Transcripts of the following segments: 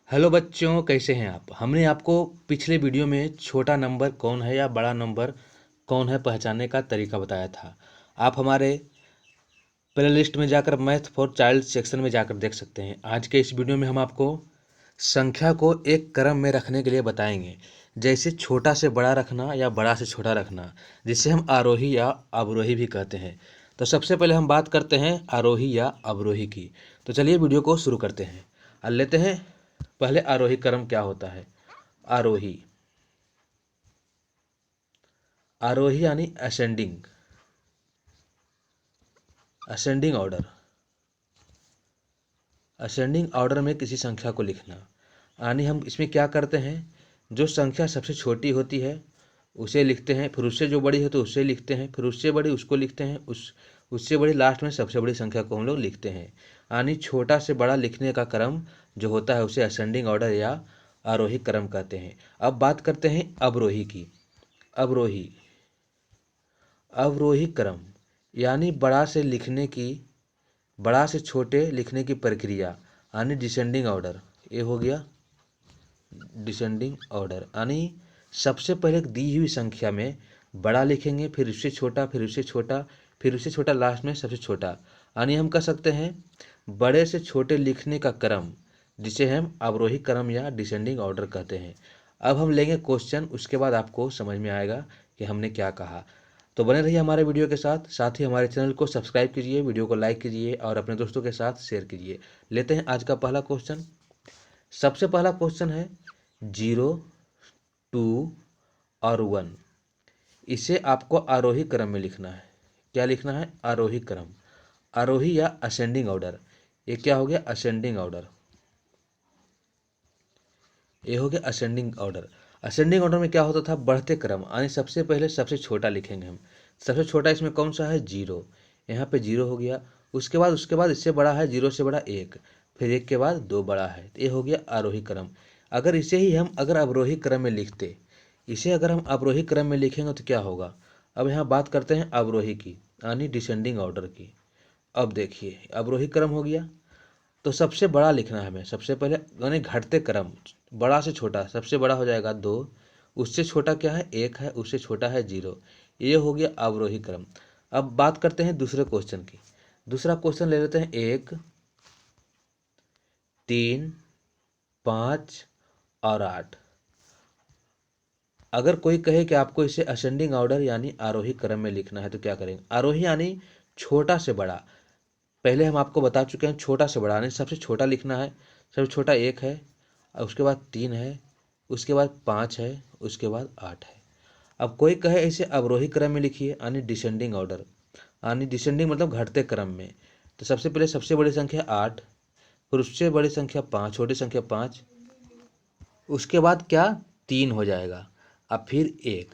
Hello बच्चों, कैसे हैं आप। हमने आपको पिछले वीडियो में छोटा नंबर कौन है या बड़ा नंबर कौन है पहचानने का तरीका बताया था। आप हमारे प्ले लिस्ट में जाकर मैथ फॉर चाइल्ड सेक्शन में जाकर देख सकते हैं। आज के इस वीडियो में हम आपको संख्या को एक क्रम में रखने के लिए बताएंगे, जैसे छोटा से बड़ा रखना या बड़ा से छोटा रखना, जिसे हम आरोही या अवरोही भी कहते हैं। तो सबसे पहले हम बात करते हैं आरोही या अवरोही की। तो चलिए वीडियो को शुरू करते हैं और लेते हैं पहले आरोही क्रम क्या होता है। आरोही आरोही यानी ascending ascending order. Ascending order में किसी संख्या को लिखना, यानी हम इसमें क्या करते हैं, जो संख्या सबसे छोटी होती है उसे लिखते हैं, फिर उससे जो बड़ी है तो उससे लिखते हैं, फिर उससे बड़ी उसको लिखते हैं, उससे बड़ी लास्ट में सबसे बड़ी संख्या को हम लोग लिखते हैं। यानी छोटा से बड़ा लिखने का क्रम जो होता है उसे असेंडिंग ऑर्डर या आरोही क्रम कहते हैं। अब बात करते हैं अवरोही की। अवरोही अवरोही क्रम यानी बड़ा से छोटे लिखने की प्रक्रिया, यानी डिसेंडिंग ऑर्डर। ये हो गया डिसेंडिंग ऑर्डर, यानी सबसे पहले दी हुई संख्या में बड़ा लिखेंगे, फिर उससे छोटा, फिर उससे छोटा, फिर उससे छोटा, लास्ट में सबसे छोटा। यानी हम कह सकते हैं बड़े से छोटे लिखने का क्रम, जिसे हम अवरोही क्रम या डिसेंडिंग ऑर्डर कहते हैं। अब हम लेंगे क्वेश्चन, उसके बाद आपको समझ में आएगा कि हमने क्या कहा। तो बने रहिए हमारे वीडियो के साथ, साथ ही हमारे चैनल को सब्सक्राइब कीजिए, वीडियो को लाइक कीजिए और अपने दोस्तों के साथ शेयर कीजिए। लेते हैं आज का पहला क्वेश्चन। सबसे पहला क्वेश्चन है 0, 2 और 1। इसे आपको आरोही क्रम में लिखना है। क्या लिखना है? आरोही क्रम, आरोही या असेंडिंग ऑर्डर। ये क्या हो गया? Ascending order. ये हो गया असेंडिंग ऑर्डर। असेंडिंग ऑर्डर में क्या होता था? बढ़ते क्रम, यानी सबसे पहले सबसे छोटा लिखेंगे हम। सबसे छोटा इसमें कौन सा है? 0। यहाँ पे 0 हो गया। उसके बाद इससे बड़ा है, 0 से बड़ा 1, फिर 1 के बाद 2 बड़ा है। तो ये हो गया आरोही क्रम। अगर इसे ही हम अगर अवरोही क्रम में लिखते, इसे अगर हम अवरोही क्रम में लिखेंगे तो क्या होगा? अब यहाँ बात करते हैं अवरोही की, यानी डिसेंडिंग ऑर्डर की। अब देखिए अवरोही क्रम हो गया, तो सबसे बड़ा लिखना है हमें। सबसे पहले यानी घटते क्रम, बड़ा से छोटा, सबसे बड़ा हो जाएगा 2, उससे छोटा क्या है? 1 है, उससे छोटा है 0। ये हो गया अवरोही क्रम। अब बात करते हैं दूसरे क्वेश्चन की। दूसरा क्वेश्चन ले लेते हैं 1, 3, 5 और 8। अगर कोई कहे कि आपको इसे असेंडिंग ऑर्डर यानी आरोही क्रम में लिखना है तो क्या करेंगे? आरोही यानी छोटा से बड़ा। पहले हम आपको बता चुके हैं छोटा से बड़ा, यानी सबसे छोटा लिखना है। सबसे छोटा 1 है, उसके बाद 3 है, उसके बाद 5 है, उसके बाद 8 है। अब कोई कहे इसे अवरोही क्रम में लिखिए, यानी डिसेंडिंग ऑर्डर, यानी डिसेंडिंग मतलब घटते क्रम में। तो सबसे पहले सबसे बड़ी संख्या 8, फिर उससे बड़ी संख्या 5, छोटी संख्या 5, उसके बाद क्या? 3 हो जाएगा, अब फिर 1।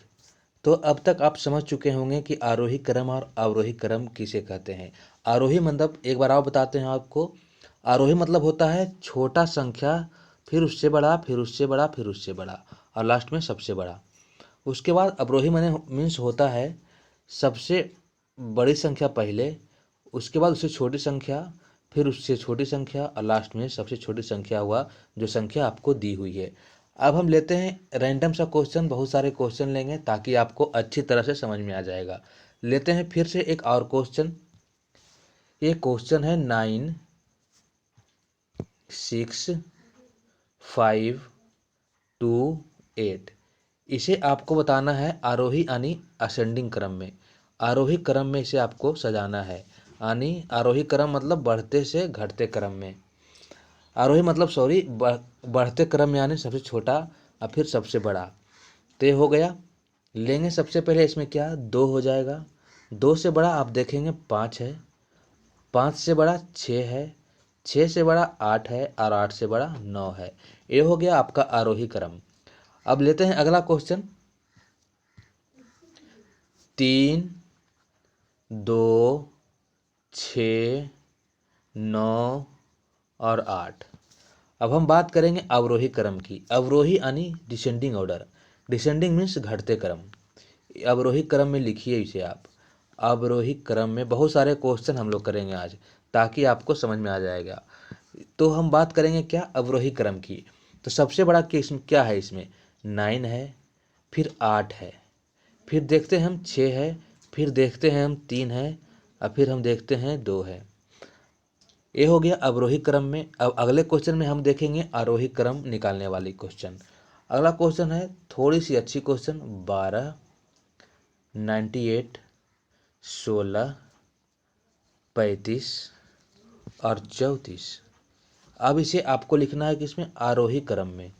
तो अब तक आप समझ चुके होंगे कि आरोही क्रम और अवरोही क्रम किसे कहते हैं। आरोही मतलब एक बार और बताते हैं आपको। आरोही मतलब होता है छोटा संख्या, फिर उससे बड़ा, फिर उससे बड़ा, फिर उससे बड़ा और लास्ट में सबसे बड़ा। उसके बाद अवरोही माने मीन्स होता है सबसे बड़ी संख्या पहले, उसके बाद उससे छोटी संख्या, फिर उससे छोटी संख्या और लास्ट में सबसे छोटी संख्या हुआ जो संख्या आपको दी हुई है। अब हम लेते हैं रैंडम सा क्वेश्चन, बहुत सारे क्वेश्चन लेंगे ताकि आपको अच्छी तरह से समझ में आ जाएगा। लेते हैं फिर से एक और क्वेश्चन। ये क्वेश्चन है 9, 6, 5, 2, 8। इसे आपको बताना है आरोही यानी असेंडिंग क्रम में। आरोही क्रम में इसे आपको सजाना है, यानी आरोही क्रम मतलब बढ़ते से घटते क्रम में। आरोही मतलब सॉरी बढ़ते क्रम में, यानी सबसे छोटा और फिर सबसे बड़ा। तो ये हो गया। लेंगे सबसे पहले इसमें क्या? 2 हो जाएगा। 2 से बड़ा आप देखेंगे 5 है, 5 से बड़ा 6 है, 6 से बड़ा 8 है और 8 से बड़ा 9 है। ये हो गया आपका आरोही क्रम। अब लेते हैं अगला क्वेश्चन। 3, 2, 6, 9 और 8। अब हम बात करेंगे अवरोही क्रम की। अवरोही यानी डिसेंडिंग ऑर्डर। डिसेंडिंग मीन्स घटते क्रम। अवरोही क्रम में लिखिए इसे आप। अवरोही क्रम में बहुत सारे क्वेश्चन हम लोग करेंगे आज, ताकि आपको समझ में आ जाएगा। तो हम बात करेंगे क्या? अवरोही क्रम की। तो सबसे बड़ा केस में क्या है, इसमें 9 है, फिर 8 है, फिर देखते हैं हम 6 है, फिर देखते हैं हम 3 है, और फिर हम देखते हैं 2 है। ये हो गया अवरोही क्रम में। अब अगले क्वेश्चन में हम देखेंगे आरोही क्रम निकालने वाली क्वेश्चन। अगला क्वेश्चन है थोड़ी सी अच्छी क्वेश्चन, 12, 98, 16, 35 और 34। अब इसे आपको लिखना है कि इसमें आरोही क्रम में,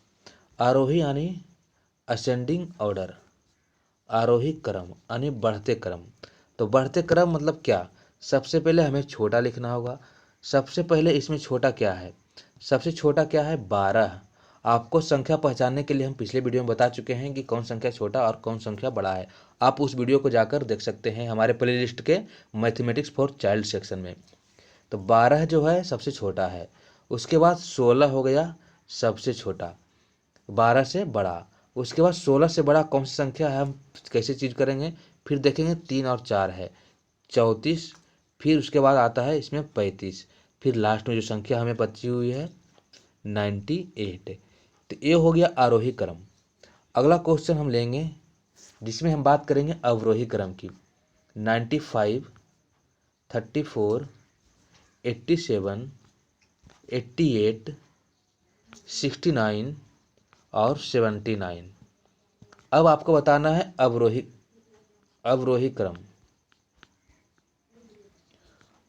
आरोही यानी असेंडिंग ऑर्डर, आरोही क्रम यानी बढ़ते क्रम। तो बढ़ते क्रम मतलब क्या, सबसे पहले हमें छोटा लिखना होगा। सबसे पहले इसमें छोटा क्या है, सबसे छोटा क्या है 12। आपको संख्या पहचानने के लिए हम पिछले वीडियो में बता चुके हैं कि कौन संख्या छोटा और कौन संख्या बड़ा है। आप उस वीडियो को जाकर देख सकते हैं हमारे प्ले लिस्ट के मैथमेटिक्स फॉर चाइल्ड सेक्शन में। तो 12 जो है सबसे छोटा है, उसके बाद 16 हो गया सबसे छोटा, 12 से बड़ा। उसके बाद 16 से बड़ा कौन सी संख्या है, हम कैसे चीज करेंगे, फिर देखेंगे 3 और 4 है 34, फिर उसके बाद आता है इसमें 35, फिर लास्ट में जो संख्या हमें बची हुई है 98। तो ये हो गया आरोही क्रम। अगला क्वेश्चन हम लेंगे जिसमें हम बात करेंगे अवरोही क्रम की। 95, 34, 87, 88, 69 और 79। अब आपको बताना है अवरोही क्रम।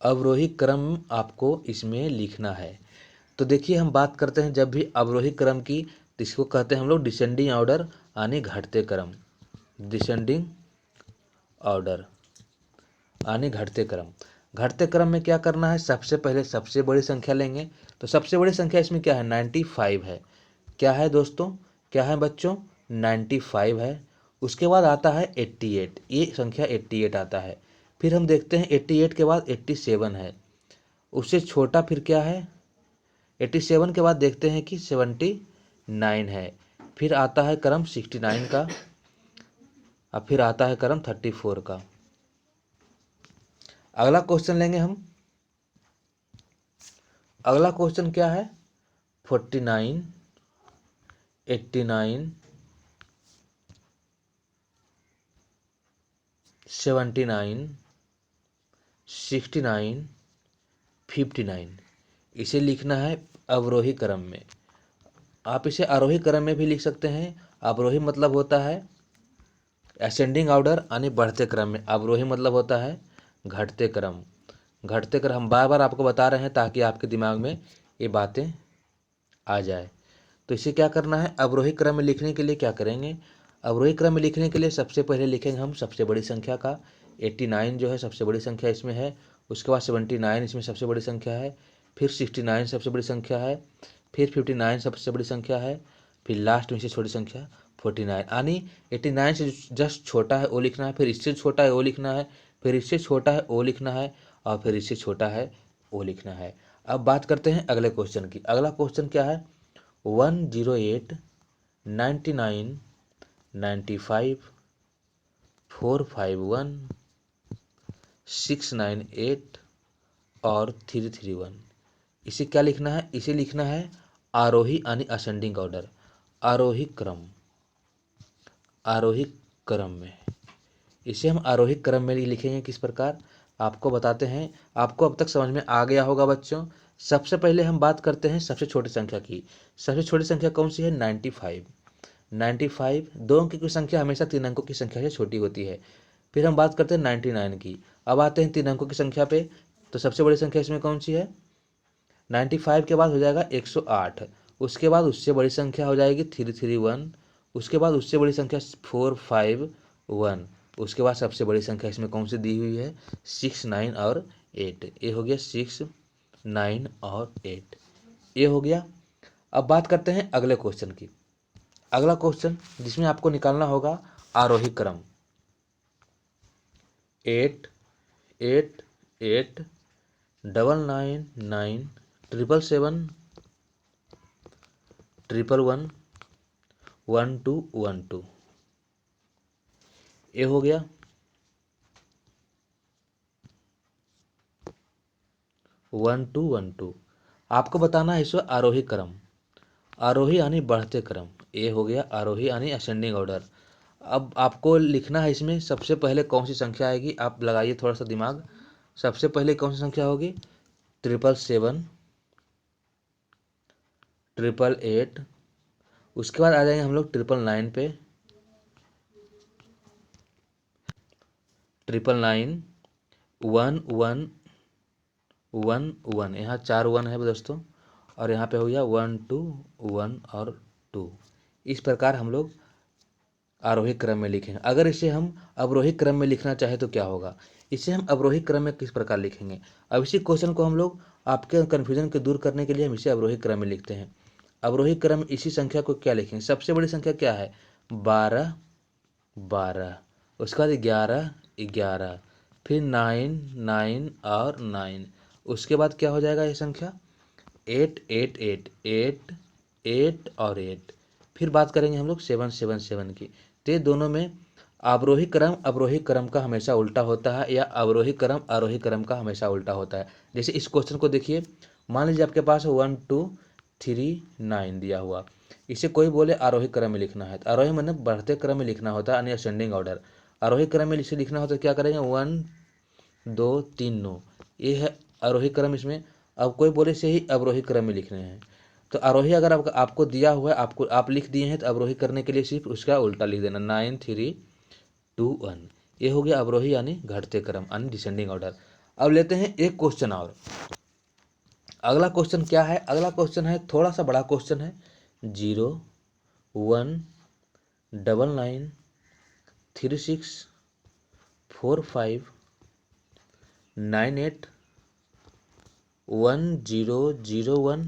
अवरोही क्रम आपको इसमें लिखना है। तो देखिए हम बात करते हैं जब भी अवरोही क्रम की, तो इसको कहते हैं हम लोग डिसेंडिंग ऑर्डर यानी घटते क्रम, डिसेंडिंग ऑर्डर यानी घटते क्रम। घटते क्रम में क्या करना है, सबसे पहले सबसे बड़ी संख्या लेंगे। तो सबसे बड़ी संख्या इसमें क्या है 95 है। क्या है दोस्तों, क्या है बच्चों, 95 है। उसके बाद आता है 88, ये संख्या 88 आता है। फिर हम देखते हैं 88 के बाद 87 है, उससे छोटा फिर क्या है, 87 के बाद देखते हैं कि 79 है। फिर आता है क्रम 69 का, और फिर आता है क्रम 34 का। अगला क्वेश्चन लेंगे हम। अगला क्वेश्चन क्या है 49, 89, 79, 69, 59। इसे लिखना है अवरोही क्रम में। आप इसे आरोही क्रम में भी लिख सकते हैं। अवरोही मतलब होता है असेंडिंग ऑर्डर यानी बढ़ते क्रम में, अवरोही मतलब होता है घटते क्रम। घटते क्रम हम बार बार आपको बता रहे हैं ताकि आपके दिमाग में ये बातें आ जाए। तो इसे क्या करना है, अवरोही क्रम में लिखने के लिए क्या करेंगे, अवरोही क्रम में लिखने के लिए सबसे पहले लिखेंगे हम सबसे बड़ी संख्या का। 89 जो है सबसे बड़ी संख्या इसमें है। उसके बाद 79 इसमें सबसे बड़ी संख्या है। फिर 69 सबसे बड़ी संख्या है। फिर 59 सबसे बड़ी संख्या है। फिर लास्ट में से छोटी संख्या 49, यानी 89 से जस्ट छोटा है वो लिखना है, फिर इससे छोटा है वो लिखना है, फिर इससे छोटा है वो लिखना है, और फिर इससे छोटा है वो लिखना है। अब बात करते हैं अगले क्वेश्चन की। अगला क्वेश्चन क्या है 108, 99, 95, 451, 698 और 331। इसे क्या लिखना है, इसे लिखना है आरोही यानी असेंडिंग ऑर्डर, आरोही क्रम, आरोही क्रम में। इसे हम आरोही क्रम में लिखेंगे किस प्रकार, आपको बताते हैं। आपको अब तक समझ में आ गया होगा बच्चों। सबसे पहले हम बात करते हैं सबसे छोटी संख्या की। सबसे छोटी संख्या कौन सी है 95। 95 दो अंक की संख्या हमेशा 3 अंकों की संख्या से छोटी होती है। फिर हम बात करते हैं 99 की। अब आते हैं 3 अंकों की संख्या पे। तो सबसे बड़ी संख्या इसमें कौन सी है 95 के बाद हो जाएगा 108। उसके बाद उससे बड़ी संख्या हो जाएगी 331। उसके बाद उससे बड़ी संख्या 451। उसके बाद सबसे बड़ी संख्या इसमें कौन सी दी हुई है 6, 9 और 8। ये हो गया 6, 9 और 8, ये हो गया। अब बात करते हैं अगले क्वेश्चन की। अगला क्वेश्चन जिसमें आपको निकालना होगा आरोही क्रम। 8, 8, 8, 999, 777, 111, 1212, ये हो गया। 1212 आपको बताना है इसमें आरोही क्रम। आरोही यानी बढ़ते क्रम, ये हो गया आरोही यानी असेंडिंग ऑर्डर। अब आपको लिखना है इसमें सबसे पहले कौन सी संख्या आएगी, आप लगाइए थोड़ा सा दिमाग। सबसे पहले कौन सी संख्या होगी, 777, 888। उसके बाद आ जाएंगे हम लोग 999 पे, 999, 1111, यहाँ 4 1 है दोस्तों, और यहाँ पे हो गया 1 2 1 और 2। इस प्रकार हम लोग आरोही क्रम में लिखेंगे। अगर इसे हम अवरोही क्रम में लिखना चाहे तो क्या होगा, इसे हम अवरोही क्रम में किस प्रकार लिखेंगे। अब इसी क्वेश्चन को हम लोग आपके कन्फ्यूजन को दूर करने के लिए हम इसे अवरोही क्रम में लिखते हैं। अवरोही क्रम इसी संख्या को क्या लिखेंगे, सबसे बड़ी संख्या क्या है, 12 12, उसके बाद 11 11, फिर 9 9 और 9, उसके बाद क्या हो जाएगा ये संख्या 8 8 8 8 8 और 8। फिर बात करेंगे हम लोग 7 7 7 की। तो ये दोनों में आरोही क्रम अवरोही क्रम का हमेशा उल्टा होता है, या अवरोही क्रम आरोही क्रम का हमेशा उल्टा होता है। जैसे इस क्वेश्चन को देखिए, मान लीजिए आपके पास 1 2 3 9 दिया हुआ, इसे कोई बोले आरोही क्रम में लिखना है, तो आरोही मतलब बढ़ते क्रम में लिखना होता है, यानी असेंडिंग ऑर्डर। आरोही क्रम में इसे लिखना होता है, क्या करेंगे 1 2 3 9, ये है आरोही क्रम इसमें। अब कोई बोले से ही अवरोही क्रम में लिखने हैं, तो आरोही अगर आपको दिया हुआ है, आपको आप लिख दिए हैं, तो अवरोही करने के लिए सिर्फ उसका उल्टा लिख देना 9 3 2 1। ये हो गया अवरोही यानी घटते क्रम यानी डिसेंडिंग ऑर्डर। अब लेते हैं एक क्वेश्चन और। अगला क्वेश्चन क्या है, अगला क्वेश्चन है थोड़ा सा बड़ा क्वेश्चन है, 0 1 9 9 3 6 4 5 9 8 1 0 0 1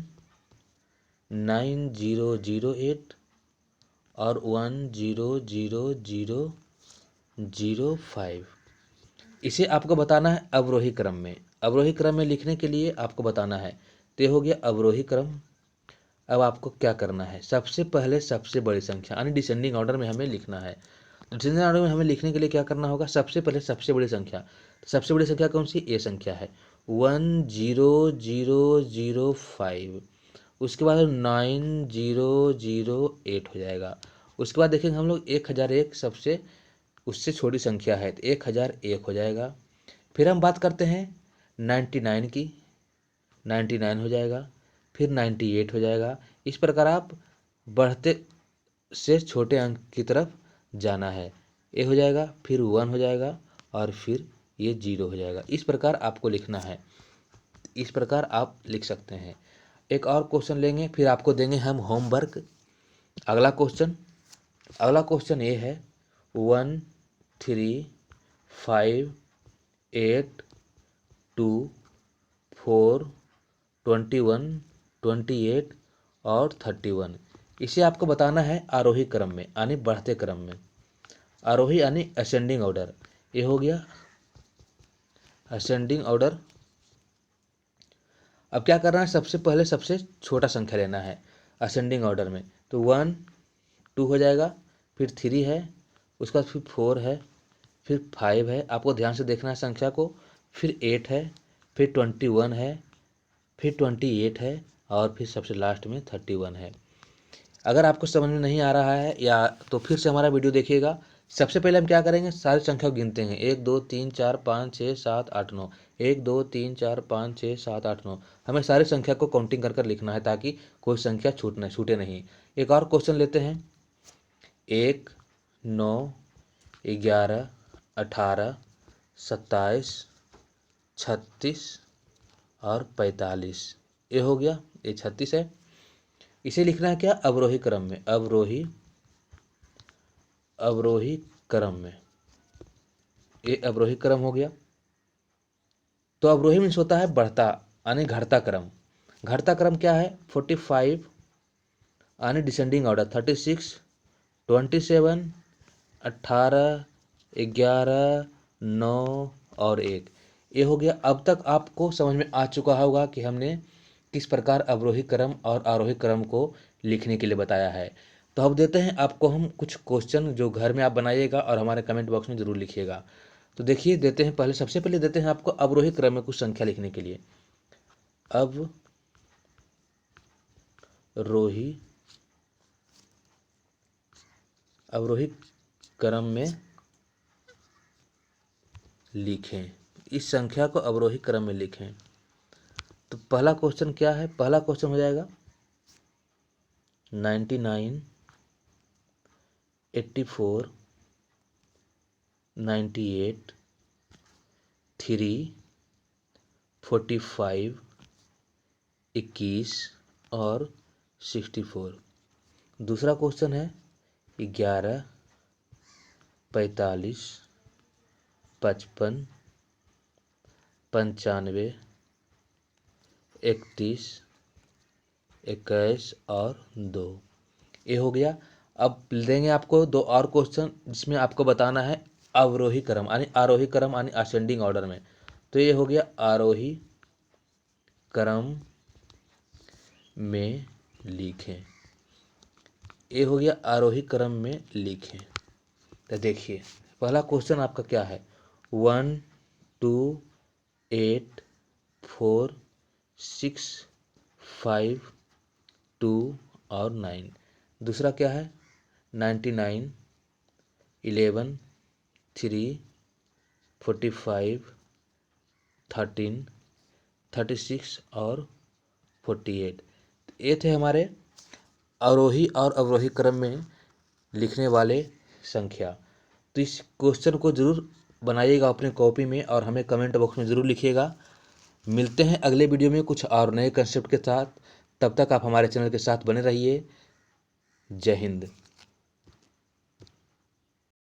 9 0 0 8 और 1 0 0 0 0 5। इसे आपको बताना है अवरोही क्रम में। अवरोही क्रम में लिखने के लिए आपको बताना है, तो हो गया अवरोही क्रम। अब आपको क्या करना है, सबसे पहले सबसे बड़ी संख्या यानी डिसेंडिंग ऑर्डर में हमें लिखना है। डिसेंडिंग ऑर्डर में हमें लिखने के लिए क्या करना होगा, सबसे पहले सबसे बड़ी संख्या। सबसे बड़ी संख्या कौन सी, ये संख्या है 1 0 0 0 5। उसके बाद 9 0 0 8 हो जाएगा। उसके बाद देखेंगे हम लोग 1001 सबसे उससे छोटी संख्या है, तो 1001 हो जाएगा। फिर हम बात करते हैं 99 की, 99 हो जाएगा, फिर 98 हो जाएगा। इस प्रकार आप बढ़ते से छोटे अंक की तरफ जाना है, ये हो जाएगा, फिर 1 हो जाएगा, और फिर ये 0 हो जाएगा। इस प्रकार आपको लिखना है, इस प्रकार आप लिख सकते हैं। एक और क्वेश्चन लेंगे, फिर आपको देंगे हम होमवर्क। अगला क्वेश्चन ये है 1 3 5 8 2 4 21 28 और 31। इसे आपको बताना है आरोही क्रम में यानी बढ़ते क्रम में, आरोही यानी असेंडिंग ऑर्डर। ये हो गया असेंडिंग ऑर्डर। अब क्या करना है, सबसे पहले सबसे छोटा संख्या लेना है असेंडिंग ऑर्डर में, तो 1 2 हो जाएगा, फिर 3 है, उसके बाद फिर 4 है, फिर 5 है, आपको ध्यान से देखना है संख्या को, फिर 8 है, फिर 21 है, फिर 28 है, और फिर सबसे लास्ट में 31 है। अगर आपको समझ में नहीं आ रहा है या तो फिर से हमारा वीडियो देखिएगा। सबसे पहले हम क्या करेंगे, सारी संख्या को गिनते हैं, 1 2 3 4 5 6 7 8 9, 1 2 3 4 5 6 7 8 9। हमें सारी संख्या को काउंटिंग कर कर लिखना है ताकि कोई संख्या छूटे नहीं। एक और क्वेश्चन लेते हैं, 1 9 11 18 27 36 और 45। ये हो गया, ये 36 है। इसे लिखना है क्या, अवरोही क्रम में, अवरोही क्रम में। ये अवरोही क्रम हो गया। तो अवरोही मीन्स होता है बढ़ता यानी घटता क्रम। घटता क्रम क्या है, 45 यानी डिसेंडिंग ऑर्डर, 36 27 18 11 9 और 1। ये हो गया। अब तक आपको समझ में आ चुका होगा कि हमने किस प्रकार अवरोही क्रम और आरोही क्रम को लिखने के लिए बताया है। तो अब देते हैं आपको हम कुछ क्वेश्चन जो घर में आप बनाइएगा और हमारे कमेंट बॉक्स में ज़रूर लिखिएगा। तो देखिए, देते हैं सबसे पहले देते हैं आपको अवरोही क्रम में कुछ संख्या लिखने के लिए। अवरोही अवरोही क्रम में लिखें। इस संख्या को अवरोही क्रम में लिखें। तो पहला क्वेश्चन क्या है? पहला क्वेश्चन हो जाएगा 99, 84, 98, 3, 45, 21 और 64। दूसरा क्वेश्चन है 11, 45, 55, 95, 31, 21 और 2। ये हो गया। अब देंगे आपको दो और क्वेश्चन जिसमें आपको बताना है अवरोही क्रम यानी आरोही क्रम यानी असेंडिंग ऑर्डर में। तो ये हो गया आरोही क्रम में लिखें। ये हो गया आरोही क्रम में लिखें। तो देखिए पहला क्वेश्चन आपका क्या है? 1, 2, 8, 4, 6, 5, 2 और 9। दूसरा क्या है? 99, 11, 3, 45, 13, 36 और 48। ये थे हमारे आरोही और अवरोही क्रम में लिखने वाले संख्या। तो इस क्वेश्चन को ज़रूर बनाइएगा अपने कॉपी में और हमें कमेंट बॉक्स में ज़रूर लिखिएगा। मिलते हैं अगले वीडियो में कुछ और नए कंसेप्ट के साथ। तब तक आप हमारे चैनल के साथ बने रहिए। जय हिंद।